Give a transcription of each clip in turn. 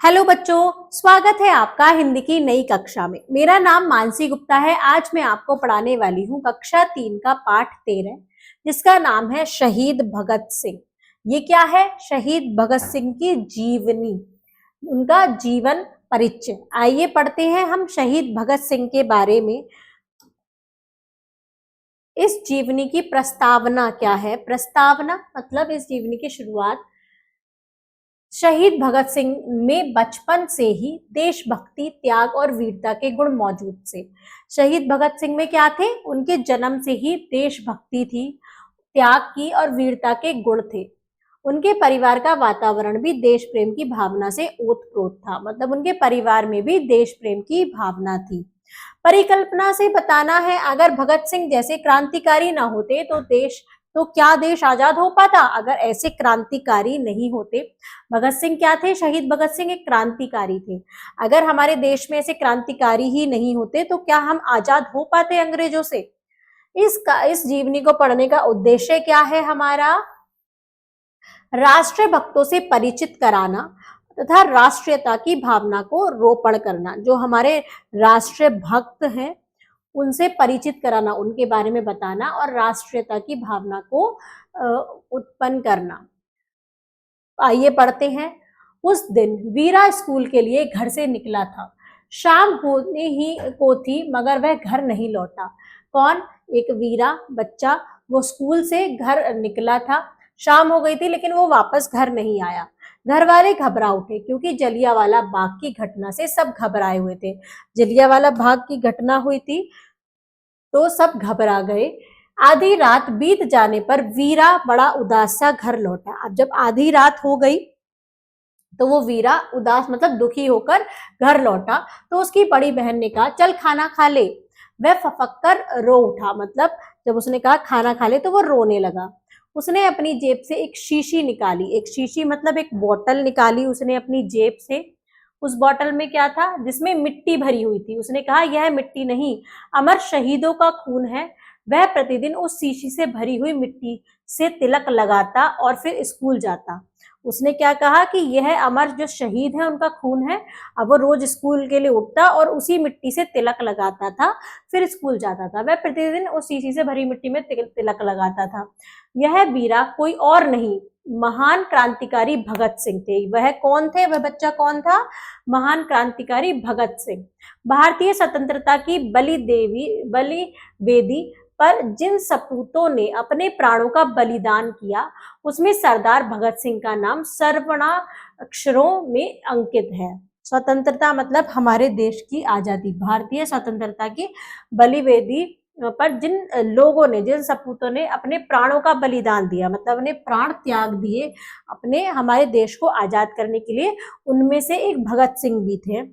Hello बच्चों, स्वागत है आपका हिंदी की नई कक्षा में। मेरा नाम मानसी गुप्ता है। आज मैं आपको पढ़ाने वाली हूँ कक्षा 3 का पाठ 13, जिसका नाम है शहीद भगत सिंह। ये क्या है? शहीद भगत सिंह की जीवनी, उनका जीवन परिचय। आइए पढ़ते हैं हम शहीद भगत सिंह के बारे में। इस जीवनी की प्रस्तावना क्या है? प्रस्तावना मतलब इस जीवनी की शुरुआत। शहीद भगत सिंह में बचपन से ही देशभक्ति, त्याग और वीरता के गुण मौजूद थे। शहीद भगत सिंह में क्या थे? उनके जन्म से ही देशभक्ति थी, त्याग की और वीरता के गुण थे। उनके परिवार का वातावरण भी देश प्रेम की भावना से ओतप्रोत था, मतलब उनके परिवार में भी देश प्रेम की भावना थी। परिकल्पना से बताना है, अगर भगत सिंह जैसे क्रांतिकारी ना होते तो क्या देश आजाद हो पाता? अगर ऐसे क्रांतिकारी नहीं होते। भगत सिंह क्या थे? शहीद भगत सिंह एक क्रांतिकारी थे। अगर हमारे देश में ऐसे क्रांतिकारी ही नहीं होते तो क्या हम आजाद हो पाते अंग्रेजों से? इस जीवनी को पढ़ने का उद्देश्य क्या है हमारा? राष्ट्र भक्तों से परिचित कराना तथा राष्ट्रीयता की भावना को रोपण करना। जो हमारे राष्ट्रीय भक्त हैं उनसे परिचित कराना, उनके बारे में बताना और राष्ट्रीयता की भावना को उत्पन्न करना। आइए पढ़ते हैं। उस दिन वीरा स्कूल के लिए घर से निकला था। शाम होने ही को थी मगर वह घर नहीं लौटा। कौन? एक वीरा बच्चा, वो स्कूल से घर निकला था। शाम हो गई थी लेकिन वो वापस घर नहीं आया। घर वाले घबरा उठे क्योंकि जलियांवाला बाग की घटना से सब घबराए हुए थे। जलियांवाला बाग की घटना हुई थी तो सब घबरा गए। आधी रात बीत जाने पर वीरा बड़ा उदास सा घर लौटा। अब जब आधी रात हो गई तो वो वीरा उदास मतलब दुखी होकर घर लौटा। तो उसकी बड़ी बहन ने कहा, चल खाना खा ले। वह फपक कर रो उठा, मतलब जब उसने कहा खाना खा ले तो वो रोने लगा। उसने अपनी जेब से एक शीशी निकाली, एक शीशी मतलब एक बोतल निकाली उसने अपनी जेब से। उस बोतल में क्या था? जिसमें मिट्टी भरी हुई थी। उसने कहा, यह मिट्टी नहीं, अमर शहीदों का खून है। वह प्रतिदिन उस शीशी से भरी हुई मिट्टी से तिलक लगाता और फिर स्कूल जाता। उसने क्या कहा कि यह अमर जो शहीद है उनका खून है। अब वो रोज स्कूल के लिए उठता और उसी मिट्टी से तिलक लगाता था, फिर स्कूल जाता था। वह प्रतिदिन उस शीशी से भरी मिट्टी में तिलक लगाता था। यह वीरा कोई और नहीं, महान क्रांतिकारी भगत सिंह थे। वह कौन थे? वह बच्चा कौन था? महान क्रांतिकारी भगत सिंह। भारतीय स्वतंत्रता की बलि वेदी पर जिन सपूतों ने अपने प्राणों का बलिदान किया उसमें सरदार भगत सिंह का नाम सर्वनाक्षरों में अंकित है। स्वतंत्रता मतलब हमारे देश की आजादी। भारतीय स्वतंत्रता की बलिवेदी पर जिन लोगों ने, जिन सपूतों ने अपने प्राणों का बलिदान दिया, मतलब अपने प्राण त्याग दिए अपने हमारे देश को आजाद करने के लिए, उनमें से एक भगत सिंह भी थे।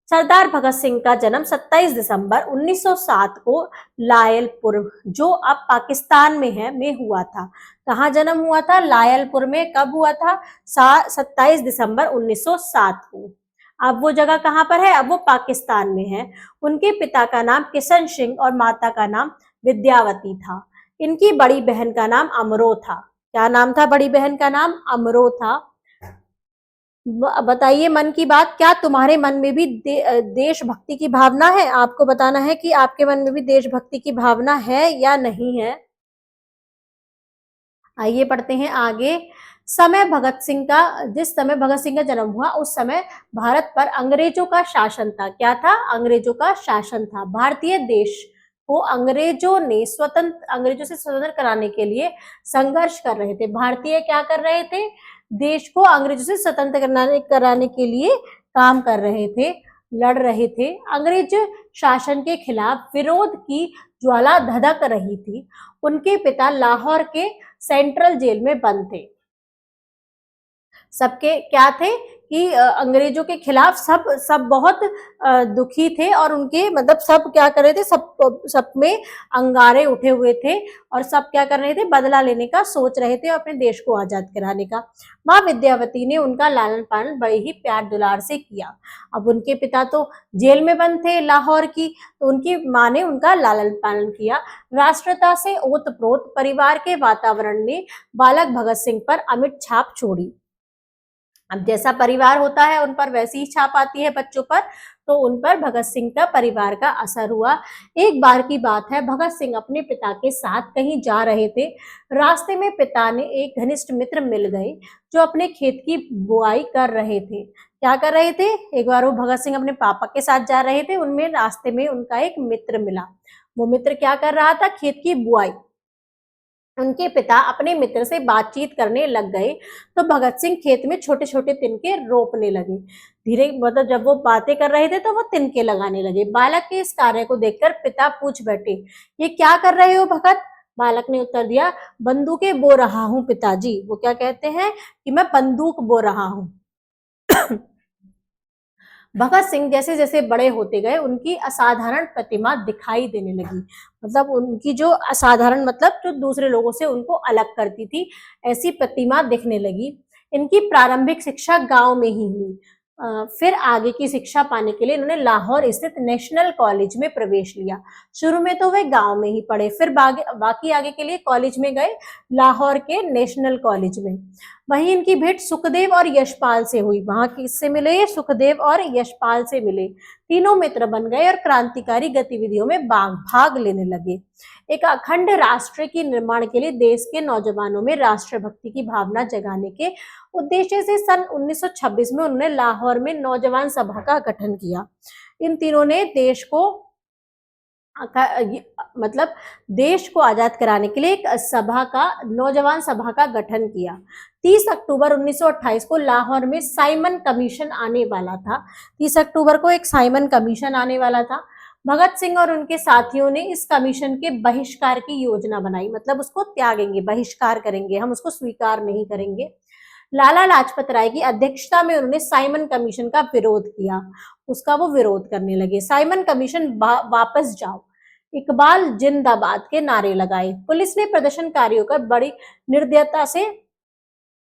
सरदार भगत सिंह का जन्म 27 दिसंबर 1907 को लायलपुर, जो अब पाकिस्तान में है, में हुआ था। कहाँ जन्म हुआ था? लायलपुर में। कब हुआ था? 27 दिसंबर 1907 को। अब वो जगह कहाँ पर है? अब वो पाकिस्तान में है। उनके पिता का नाम किशन सिंह और माता का नाम विद्यावती था। इनकी बड़ी बहन का नाम अमरो था। क्या नाम था बड़ी बहन का? नाम अमरो था। बताइए मन की बात, क्या तुम्हारे मन में भी देशभक्ति की भावना है? आपको बताना है कि आपके मन में भी देशभक्ति की भावना है या नहीं है। आइए पढ़ते हैं आगे। जिस समय भगत सिंह का जन्म हुआ उस समय भारत पर अंग्रेजों का शासन था। क्या था? अंग्रेजों का शासन था। भारतीय देश को अंग्रेजों से स्वतंत्र कराने के लिए संघर्ष कर रहे थे। भारतीय क्या कर रहे थे? देश को अंग्रेजों से स्वतंत्र कराने के लिए काम कर रहे थे, लड़ रहे थे। अंग्रेज शासन के खिलाफ विरोध की ज्वाला धधक रही थी। उनके पिता लाहौर के सेंट्रल जेल में बंद थे। सबके क्या थे कि अंग्रेजों के खिलाफ सब बहुत दुखी थे और उनके मतलब सब क्या कर रहे थे, सब में अंगारे उठे हुए थे और सब क्या कर रहे थे? बदला लेने का सोच रहे थे, अपने देश को आजाद कराने का। माँ विद्यावती ने उनका लालन पालन बड़े ही प्यार दुलार से किया। अब उनके पिता तो जेल में बंद थे लाहौर की, तो उनकी माँ ने उनका लालन पालन किया। राष्ट्रता से ओतप्रोत परिवार के वातावरण ने बालक भगत सिंह पर अमिट छाप छोड़ी। अब जैसा परिवार होता है उन पर वैसी ही छाप आती है बच्चों पर, तो उन पर भगत सिंह का परिवार का असर हुआ। एक बार की बात है, भगत सिंह अपने पिता के साथ कहीं जा रहे थे। रास्ते में पिता ने एक घनिष्ठ मित्र मिल गए जो अपने खेत की बुआई कर रहे थे। क्या कर रहे थे? एक बार वो भगत सिंह अपने पापा के साथ जा रहे थे, उनमें रास्ते में उनका एक मित्र मिला। वो मित्र क्या कर रहा था? खेत की बुआई। उनके पिता अपने मित्र से बातचीत करने लग गए तो भगत सिंह खेत में छोटे छोटे तिनके रोपने लगे। धीरे मतलब जब वो बातें कर रहे थे तो वो तिनके लगाने लगे। बालक के इस कार्य को देखकर पिता पूछ बैठे, ये क्या कर रहे हो भगत? बालक ने उत्तर दिया, बंदूकें बो रहा हूँ पिताजी। वो क्या कहते हैं कि मैं बंदूक बो रहा हूँ। भगत सिंह जैसे जैसे बड़े होते गए उनकी असाधारण प्रतिमा दिखाई देने लगी। मतलब उनकी जो असाधारण मतलब जो दूसरे लोगों से उनको अलग करती थी, ऐसी प्रतिमा दिखने लगी। इनकी प्रारंभिक शिक्षा गांव में ही हुई। फिर आगे की शिक्षा पाने के लिए इन्होंने लाहौर स्थित नेशनल कॉलेज में प्रवेश लिया। शुरू में तो वे गांव में ही पढ़े, फिर बाकी आगे के लिए कॉलेज में गए, लाहौर के नेशनल कॉलेज में। वहीं इनकी भेंट सुखदेव और यशपाल से हुई। वहां किससे मिले? सुखदेव और यशपाल से मिले। तीनों मित्र बन गए और क्रांतिकारी गतिविधियों में भाग लेने लगे। एक अखंड राष्ट्र के निर्माण के लिए देश के नौजवानों में राष्ट्रभक्ति की भावना जगाने के उद्देश्य से सन 1926 में उन्होंने लाहौर में नौजवान सभा का गठन किया। इन तीनों ने देश को मतलब देश को आजाद कराने के लिए एक नौजवान सभा का गठन किया। 30 अक्टूबर 1928 को लाहौर में साइमन कमीशन आने वाला था। 30 अक्टूबर को एक साइमन कमीशन आने वाला था। भगत सिंह और उनके साथियों ने इस कमीशन के बहिष्कार की योजना बनाई। मतलब उसको त्यागेंगे, बहिष्कार करेंगे, हम उसको स्वीकार नहीं करेंगे। लाला लाजपत राय की अध्यक्षता में उन्होंने साइमन कमीशन का विरोध किया। उसका वो विरोध करने लगे। साइमन कमीशन वापस जाओ, इकबाल जिंदाबाद के नारे लगाए। पुलिस ने प्रदर्शनकारियों पर बड़ी निर्दयता से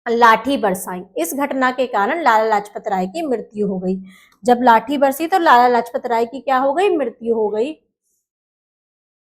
लाठी बरसाई। इस घटना के कारण लाला लाजपत राय की मृत्यु हो गई। जब लाठी बरसी तो लाला लाजपत राय की क्या हो गई? मृत्यु हो गई।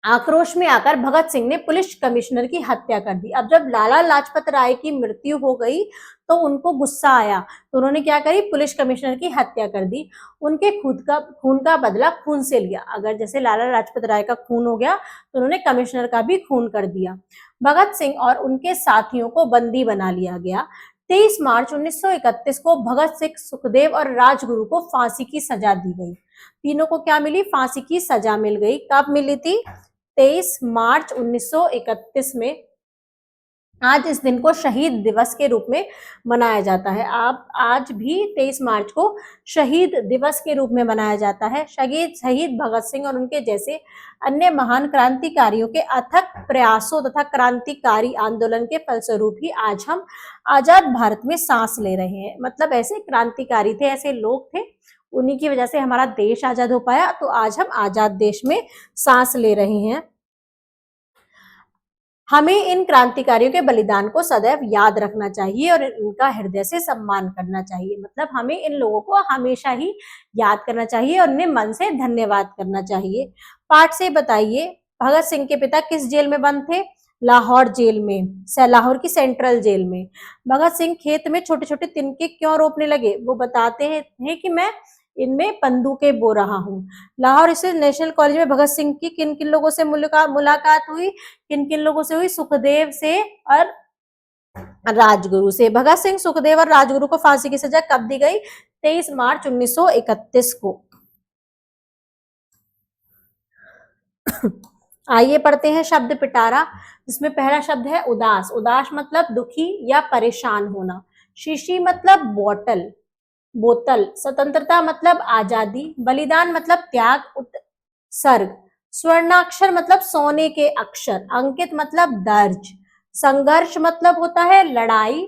आक्रोश में आकर भगत सिंह ने पुलिस कमिश्नर की हत्या कर दी। अब जब लाला लाजपत राय की मृत्यु हो गई तो उनको गुस्सा आया, तो उन्होंने क्या करी? पुलिस कमिश्नर की हत्या कर दी। उनके खून का बदला खून से लिया। अगर जैसे लाला लाजपत राय का खून हो गया तो उन्होंने कमिश्नर का भी खून कर दिया। भगत सिंह और उनके साथियों को बंदी बना लिया गया। 23 मार्च 1931 को भगत सिंह, सुखदेव और राजगुरु को फांसी की सजा दी गई। तीनों को क्या मिली? फांसी की सजा मिल गई। कब मिली थी? 23 मार्च 1931 में। आज इस दिन को शहीद दिवस के रूप में मनाया जाता है। आज भी 23 मार्च को शहीद दिवस के रूप में मनाया जाता है। शहीद भगत सिंह और उनके जैसे अन्य महान क्रांतिकारियों के अथक प्रयासों तथा क्रांतिकारी आंदोलन के फलस्वरूप ही आज हम आजाद भारत में सांस ले रहे हैं। मतलब ऐसे क्रांतिकारी थे, ऐसे लोग थे, उन्हीं की वजह से हमारा देश आजाद हो पाया। तो आज हम आजाद देश में सांस ले रहे हैं। हमें इन क्रांतिकारियों के बलिदान को सदैव याद रखना चाहिए और इनका हृदय से सम्मान करना चाहिए। मतलब हमें इन लोगों को हमेशा ही याद करना चाहिए और इन्हें मन से धन्यवाद करना चाहिए। पाठ से बताइए, भगत सिंह के पिता किस जेल में बंद थे? लाहौर जेल में, लाहौर की सेंट्रल जेल में। भगत सिंह खेत में छोटे छोटे तिनके क्यों रोपने लगे? वो बताते हैं कि मैं इनमें बंदूकें बो रहा हूँ। लाहौर स्थित नेशनल कॉलेज में भगत सिंह की किन किन लोगों से मुलाकात हुई? किन किन लोगों से हुई? सुखदेव से और राजगुरु से। भगत सिंह, सुखदेव और राजगुरु को फांसी की सजा कब दी गई? 23 मार्च 1931 को। आइए पढ़ते हैं शब्द पिटारा, जिसमें पहला शब्द है उदास। उदास मतलब दुखी या परेशान होना। शीशी मतलब बोतल। स्वतंत्रता मतलब आजादी। बलिदान मतलब त्याग, उत्सर्ग। स्वर्णाक्षर मतलब सोने के अक्षर। अंकित मतलब दर्ज। संघर्ष मतलब होता है लड़ाई।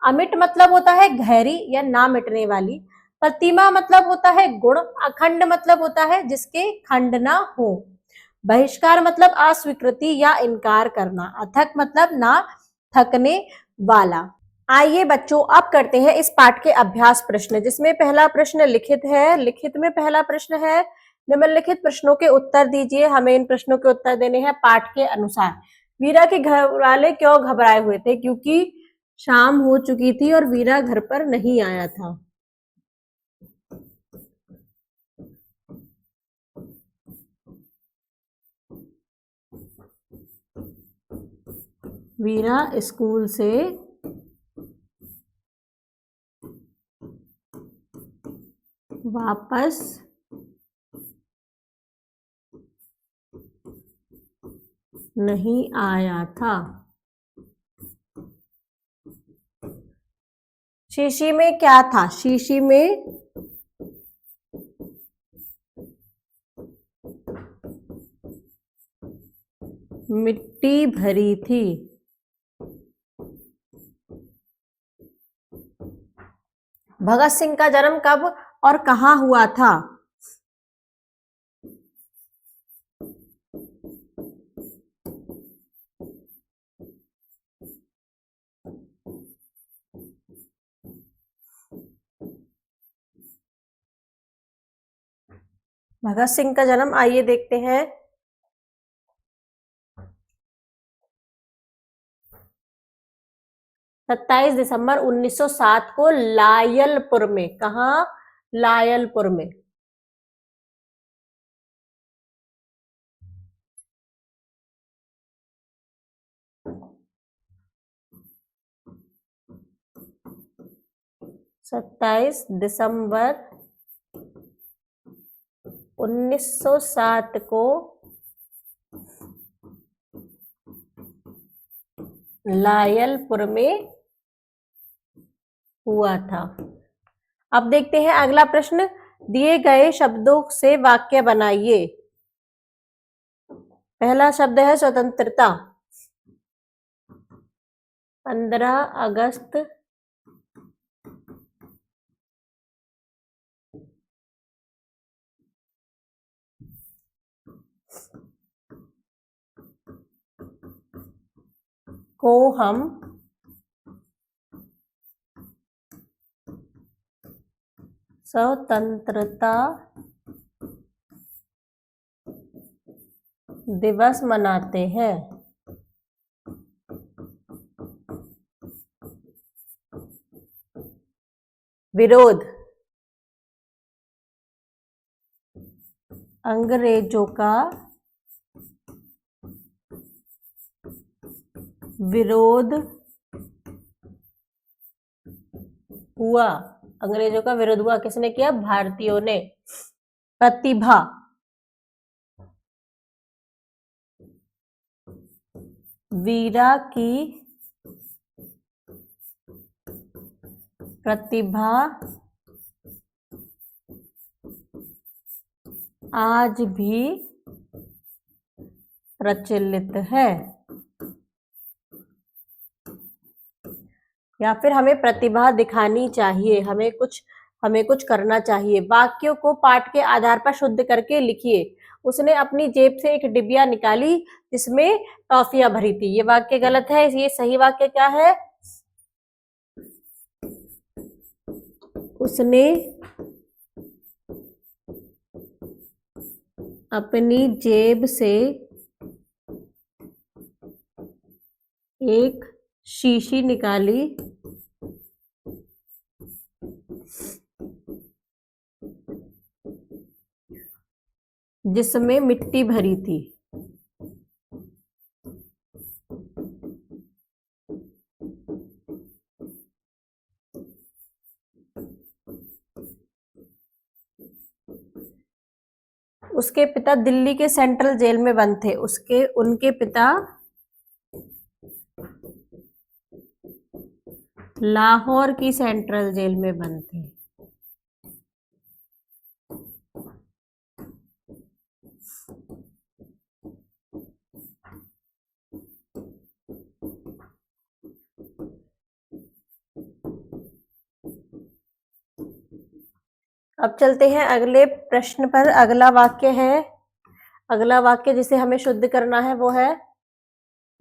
अमिट मतलब होता है गहरी या ना मिटने वाली। प्रतिमा मतलब होता है गुण। अखंड मतलब होता है जिसके खंड ना हो। बहिष्कार मतलब अस्वीकृति या इनकार करना। अथक मतलब ना थकने वाला। आइए बच्चों, अब करते हैं इस पाठ के अभ्यास प्रश्न, जिसमें पहला प्रश्न लिखित है। लिखित में पहला प्रश्न है, निम्नलिखित प्रश्नों के उत्तर दीजिए। हमें इन प्रश्नों के उत्तर देने हैं पाठ के अनुसार। वीरा के घर वाले क्यों घबराए हुए थे? क्योंकि शाम हो चुकी थी और वीरा घर पर नहीं आया था। वीरा स्कूल से वापस नहीं आया था। शीशी में क्या था? शीशी में मिट्टी भरी थी। भगत सिंह का जन्म कब और कहाँ हुआ था? भगत सिंह का जन्म आइए देखते हैं। 27 दिसंबर 1907 को लायलपुर में। कहा? लायलपुर में। सत्ताईस दिसंबर 1907 को लायलपुर में हुआ था। अब देखते हैं अगला प्रश्न। दिए गए शब्दों से वाक्य बनाइए। पहला शब्द है स्वतंत्रता। 15 अगस्त को हम स्वतंत्रता दिवस मनाते हैं। विरोध। अंग्रेजों का विरोध हुआ। अंग्रेजों का विरोध हुआ। किसने किया? भारतीयों ने। प्रतिभा। वीरा की प्रतिभा आज भी प्रचलित है। या फिर हमें प्रतिभा दिखानी चाहिए, हमें कुछ करना चाहिए। वाक्यों को पाठ के आधार पर शुद्ध करके लिखिए। उसने अपनी जेब से एक डिबिया निकाली जिसमें टॉफियां भरी थी। ये वाक्य गलत है। ये सही वाक्य क्या है? उसने अपनी जेब से एक शीशी निकाली जिसमें मिट्टी भरी थी। उसके पिता दिल्ली के सेंट्रल जेल में बंद थे। उनके पिता लाहौर की सेंट्रल जेल में बंद थे। अब चलते हैं अगले प्रश्न पर। अगला वाक्य जिसे हमें शुद्ध करना है वो है,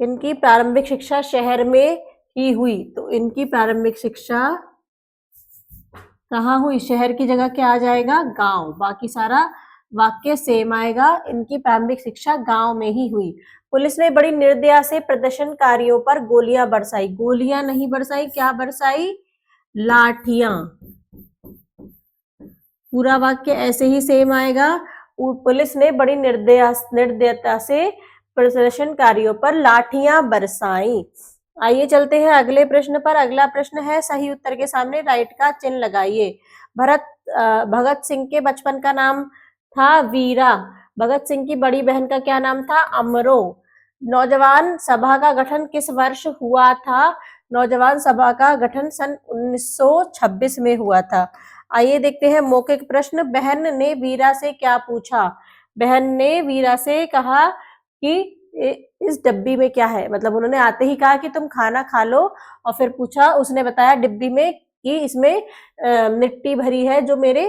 इनकी प्रारंभिक शिक्षा शहर में ही हुई। तो इनकी प्रारंभिक शिक्षा कहाँ हुई? शहर की जगह क्या आ जाएगा? गांव। बाकी सारा वाक्य सेम आएगा। इनकी प्रारंभिक शिक्षा गांव में ही हुई। पुलिस ने बड़ी निर्दयता से प्रदर्शनकारियों पर गोलियां बरसाई। गोलियां नहीं बरसाई, क्या बरसाई? लाठियां। पूरा वाक्य ऐसे ही सेम आएगा। पुलिस ने बड़ी निर्दयता से प्रदर्शनकारियों पर लाठियां बरसाई। आइए चलते हैं अगले प्रश्न पर। अगला प्रश्न है, सही उत्तर के सामने राइट का चिन्ह लगाइए। भगत सिंह के बचपन का नाम था वीरा। भगत सिंह की बड़ी बहन का क्या नाम था? अमरो। नौजवान सभा का गठन किस वर्ष हुआ था? नौजवान सभा का गठन सन 1926 में हुआ था। आइए देखते हैं मौखिक प्रश्न। बहन ने वीरा से क्या पूछा? बहन ने वीरा से कहा कि इस डब्बी में क्या है, मतलब उन्होंने आते ही कहा कि तुम खाना खा लो, और फिर पूछा, उसने बताया डिब्बी में कि इसमें मिट्टी भरी है जो मेरे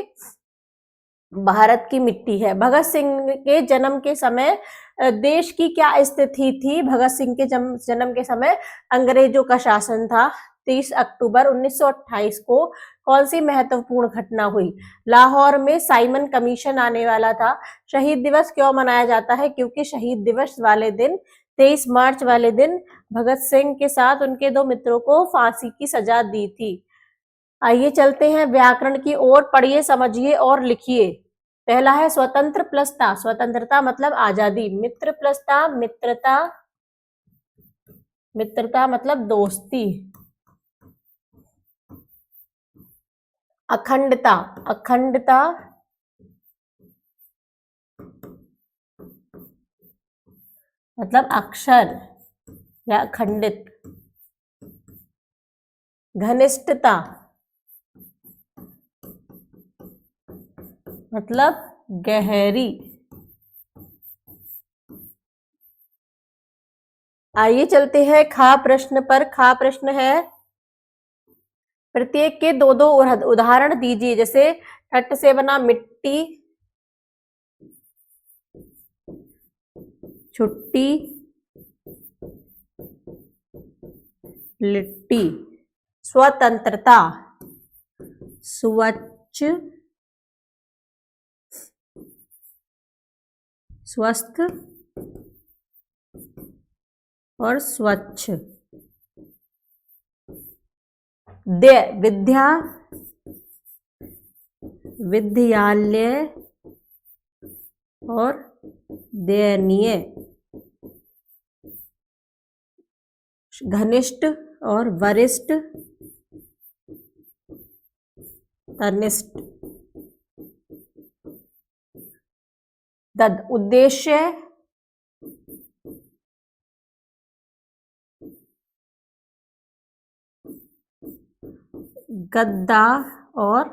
भारत की मिट्टी है। भगत सिंह के जन्म के समय देश की क्या स्थिति थी? भगत सिंह के जन्म के समय अंग्रेजों का शासन था। 30 अक्टूबर 1928 को कौन सी महत्वपूर्ण घटना हुई? लाहौर में साइमन कमीशन आने वाला था। शहीद दिवस क्यों मनाया जाता है? क्योंकि शहीद दिवस वाले दिन 23 मार्च वाले दिन भगत सिंह के साथ उनके 2 मित्रों को फांसी की सजा दी थी। आइए चलते हैं व्याकरण की ओर। पढ़िए, समझिए और लिखिए। पहला है स्वतंत्र प्लसता। स्वतंत्रता मतलब आजादी। मित्र प्लसता, मित्रता। मित्रता मतलब दोस्ती। अखंडता। अखंडता मतलब अक्षर या अखंडित। घनिष्ठता मतलब गहरी। आइए चलते हैं खा प्रश्न पर। खा प्रश्न है, प्रत्येक के 2-2 उदाहरण दीजिए। जैसे ठट से बना मिट्टी, छुट्टी, लिट्टी। स्वतंत्रता, स्वच्छ, स्वस्थ और स्वच्छ। विद्या, विद्यालय और दयनीय। घनिष्ठ और वरिष्ठ, तनिष्ठ। उद्देश्य, गद्दा और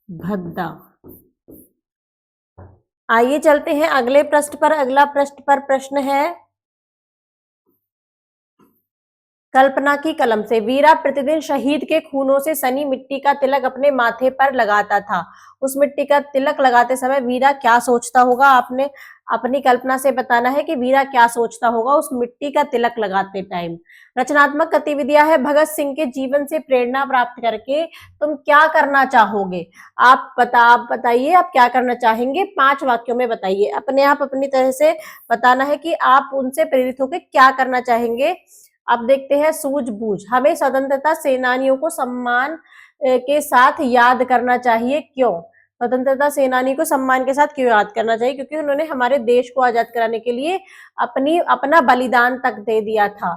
भद्दा। आइए चलते हैं अगले प्रश्न पर। अगला प्रश्न पर प्रश्न है, कल्पना की कलम से। वीरा प्रतिदिन शहीद के खूनों से सनी मिट्टी का तिलक अपने माथे पर लगाता था। उस मिट्टी का तिलक लगाते समय वीरा क्या सोचता होगा? आपने अपनी कल्पना से बताना है कि वीरा क्या सोचता होगा उस मिट्टी का तिलक लगाते टाइम। रचनात्मक गतिविधियां है, भगत सिंह के जीवन से प्रेरणा प्राप्त करके तुम क्या करना चाहोगे? आप बताइए आप क्या करना चाहेंगे। 5 वाक्यों में बताइए। अपने आप अपनी तरह से बताना है कि आप उनसे प्रेरित होकर क्या करना चाहेंगे। अब देखते हैं सूझबूझ। हमें स्वतंत्रता सेनानियों को सम्मान के साथ याद करना चाहिए। क्यों? स्वतंत्रता सेनानी को सम्मान के साथ क्यों याद करना चाहिए? क्योंकि उन्होंने हमारे देश को आजाद कराने के लिए अपना बलिदान तक दे दिया था।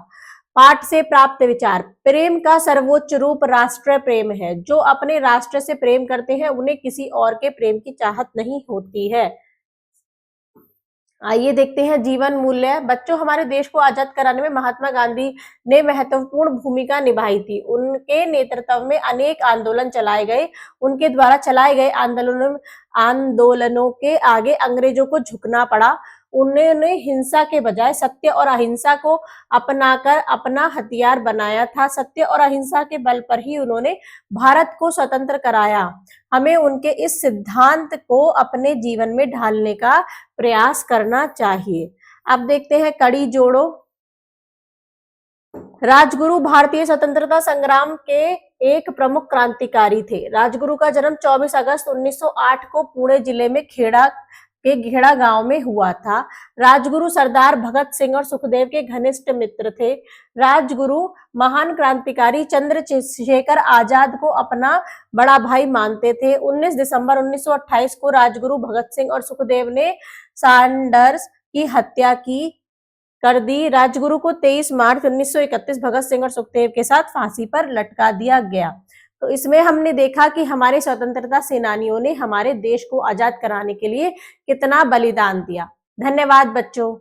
पाठ से प्राप्त विचार। प्रेम का सर्वोच्च रूप राष्ट्र प्रेम है। जो अपने राष्ट्र से प्रेम करते हैं उन्हें किसी और के प्रेम की चाहत नहीं होती है। आइए देखते हैं जीवन मूल्य। बच्चों, हमारे देश को आजाद कराने में महात्मा गांधी ने महत्वपूर्ण भूमिका निभाई थी। उनके नेतृत्व में अनेक आंदोलन चलाए गए। उनके द्वारा चलाए गए आंदोलनों के आगे अंग्रेजों को झुकना पड़ा। उन्होंने हिंसा के बजाय सत्य और अहिंसा को अपनाकर अपना हथियार बनाया था। सत्य और अहिंसा के बल पर ही उन्होंने भारत को स्वतंत्र कराया। हमें उनके इस सिद्धांत को अपने जीवन में ढालने का प्रयास करना चाहिए। अब देखते हैं कड़ी जोड़ो। राजगुरु भारतीय स्वतंत्रता संग्राम के एक प्रमुख क्रांतिकारी थे। राजगुरु का जन्म 24 अगस्त 1908 को पुणे जिले में घेड़ा गांव में हुआ था। राजगुरु सरदार भगत सिंह और सुखदेव के घनिष्ठ मित्र थे। राजगुरु महान क्रांतिकारी चंद्रशेखर आजाद को अपना बड़ा भाई मानते थे। 19 दिसंबर 1928 को राजगुरु भगत सिंह और सुखदेव ने सैंडर्स की हत्या कर दी। राजगुरु को 23 मार्च 1931 भगत सिंह और सुखदेव के साथ फांसी पर लटका दिया गया। तो इसमें हमने देखा कि हमारे स्वतंत्रता सेनानियों ने हमारे देश को आजाद कराने के लिए कितना बलिदान दिया। धन्यवाद बच्चों।